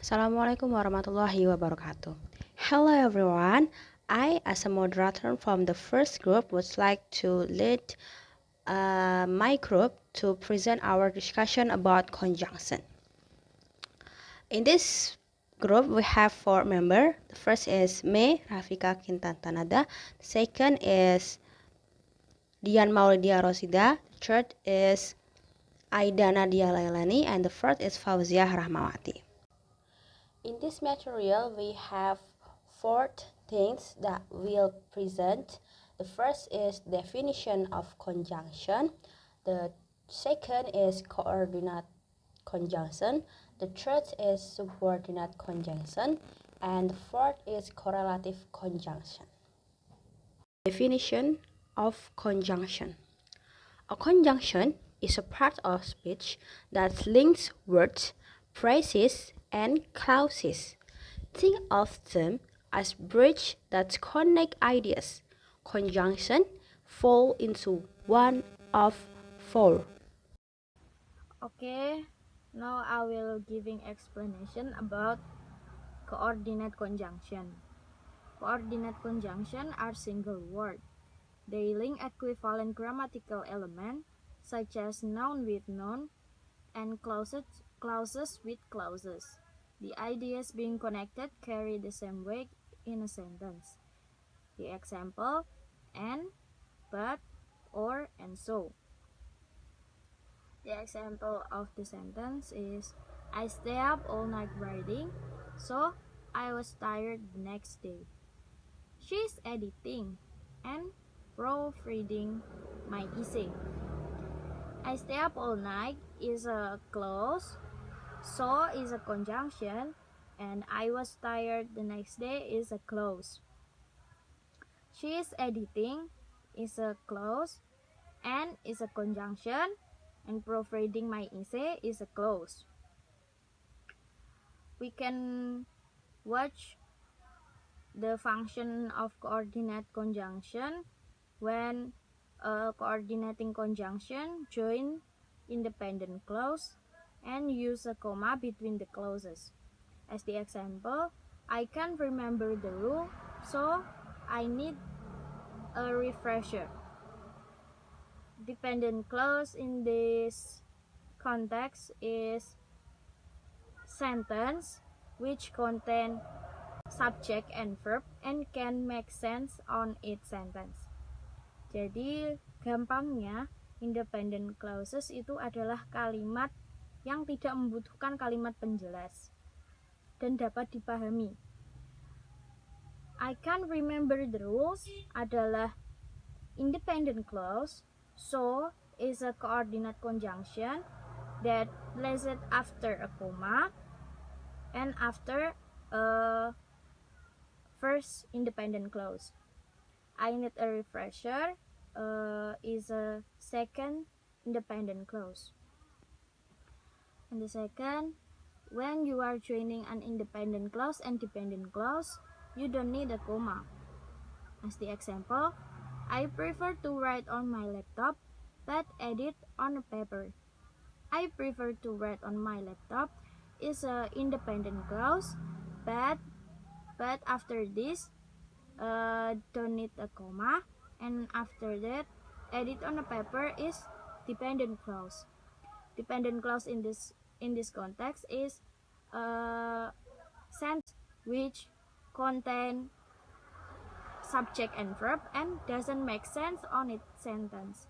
Assalamualaikum warahmatullahi wabarakatuh. Hello everyone. I, as a moderator from the first group, would like to lead my group to present our discussion about conjunction. In this group, we have 4 members. The first is me, Rafika, Kintan, Tanadda. The second is Dian, Maulidya, Rosida. The third is Aida, Nadia, Lailani. And the fourth is Fauziyah Rahmawati. In this material, we have 4 things that we'll present. The first is definition of conjunction. The second is coordinate conjunction. The third is subordinate conjunction. And the fourth is correlative conjunction. Definition of conjunction. A conjunction is a part of speech that links words, phrases, and clauses. Think of them as bridges that connect ideas. Conjunction fall into one of 4. Okay, now I will giving explanation about coordinate conjunction. Coordinate conjunction are single word. They link equivalent grammatical element such as noun with noun and clauses with clauses. The ideas being connected carry the same weight in a sentence. The example, and, but, or, and so. The example of the sentence is, I stay up all night writing, so I was tired the next day. She's editing and proofreading my essay. I stay up all night is a clause, so is a conjunction, and I was tired the next day is a clause. She is editing is a clause and is a conjunction, and proofreading my essay is a clause. We can watch the function of coordinate conjunction when a coordinating conjunction join independent clause and use a comma between the clauses. As the example, I can't remember the rule, so I need a refresher. Dependent clause in this context is sentence which contain subject and verb and can make sense on its sentence. Jadi gampangnya independent clauses itu adalah kalimat yang tidak membutuhkan kalimat penjelas dan dapat dipahami. I can't remember the rules adalah independent clause, so is a coordinate conjunction that placed after a comma and after a first independent clause. I need a refresher is a second independent clause. And the second, when you are joining an independent clause and dependent clause, you don't need a comma. As the example, I prefer to write on my laptop but edit on a paper. I prefer to write on my laptop is a independent clause, but after this don't need a comma, and after that edit on a paper is dependent clause. Dependent clause in this context is a sentence which contain subject and verb and doesn't make sense on its sentence.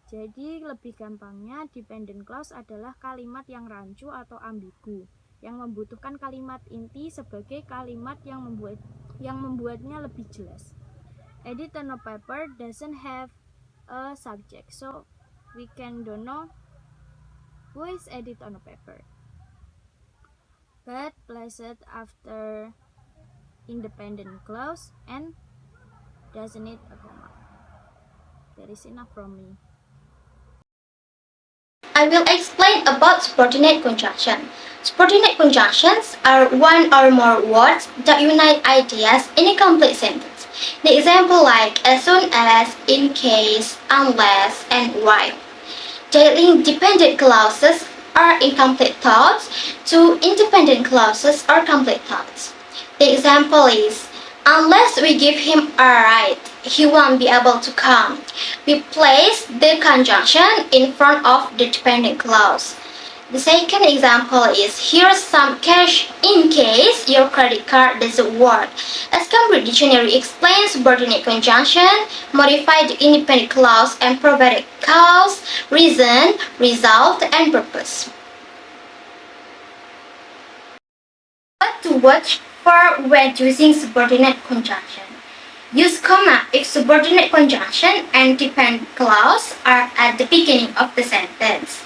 Jadi lebih gampangnya dependent clause adalah kalimat yang rancu atau ambigu yang membutuhkan kalimat inti sebagai kalimat yang membuatnya lebih jelas. Edit on a paper doesn't have a subject, so we don't know who is edit on a paper. But placed after independent clause and doesn't need a comma. That is enough from me. I will explain about subordinate conjunction. Subordinate conjunctions are one or more words that unite ideas in a complete sentence. The example like as soon as, in case, unless, and while. They link dependent clauses are incomplete thoughts to independent clauses or complete thoughts. The example is, unless we give him a ride, he won't be able to come. We place the conjunction in front of the dependent clause. The second example is, here's some cash in case your credit card doesn't work. As Cambridge Dictionary explains, subordinate conjunction modify the independent clause and provide a cause, reason, result, and purpose. What to watch for when using subordinate conjunction? Use comma if subordinate conjunction and dependent clause are at the beginning of the sentence.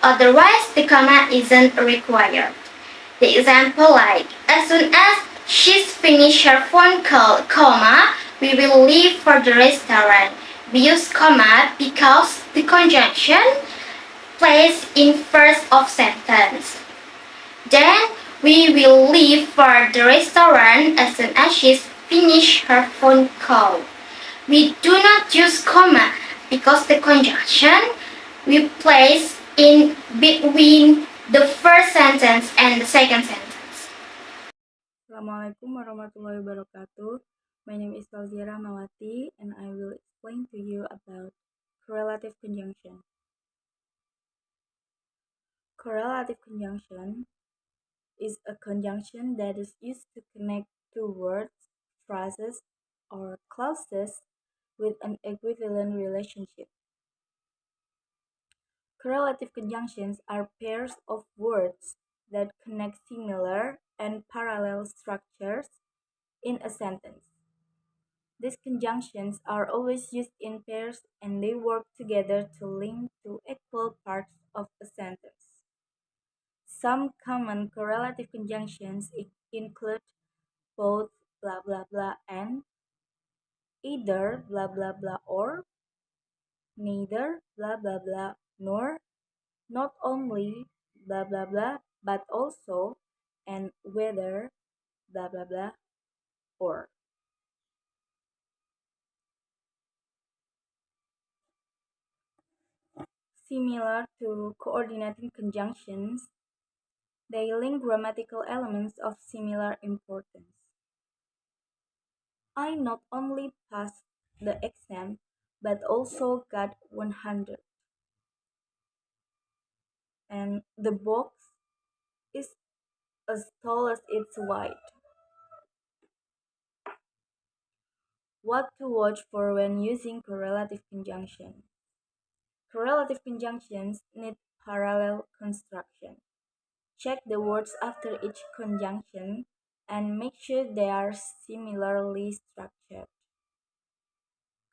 Otherwise, the comma isn't required. The example like, as soon as she's finished her phone call, comma, we will leave for the restaurant. We use comma because the conjunction plays in first of sentence. Then, we will leave for the restaurant as soon as she's finished her phone call. We do not use comma because the conjunction we place in between the first sentence and the second sentence. Assalamualaikum warahmatullahi wabarakatuh. My name is Fauziyah Rahmawati and I will explain to you about correlative conjunction. Correlative conjunction is a conjunction that is used to connect two words, phrases, or clauses with an equivalent relationship. Correlative conjunctions are pairs of words that connect similar and parallel structures in a sentence. These conjunctions are always used in pairs and they work together to link two equal parts of a sentence. Some common correlative conjunctions include both blah blah blah and, either blah blah blah or, neither blah blah blah nor, not only blah blah blah but also, and whether blah blah blah or. Similar to coordinating conjunctions, they link grammatical elements of similar importance. I not only passed the exam but also got 100. And the box is as tall as it's wide. What to watch for when using correlative conjunction? Correlative conjunctions need parallel construction. Check the words after each conjunction and make sure they are similarly structured.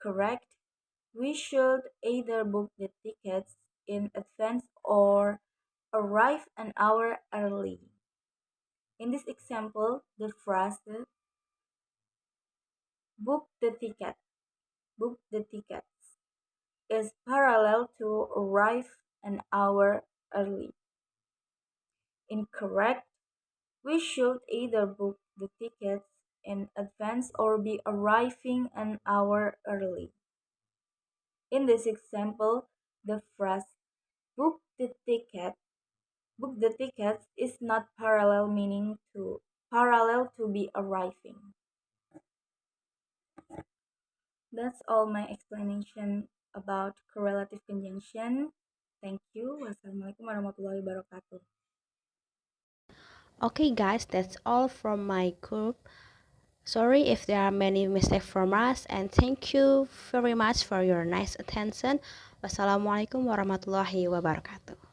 Correct? We should either book the tickets in advance or arrive an hour early. In this example, the phrase book the ticket, book the tickets is parallel to arrive an hour early. Incorrect. We should either book the tickets in advance or be arriving an hour early. In this example, the phrase book the tickets is not parallel to be arriving. That's all my explanation about correlative conjunction. Thank you. Wassalamualaikum warahmatullahi wabarakatuh. Okay, guys, that's all from my group. Sorry if there are many mistakes from us, and thank you very much for your nice attention. Wassalamualaikum warahmatullahi wabarakatuh.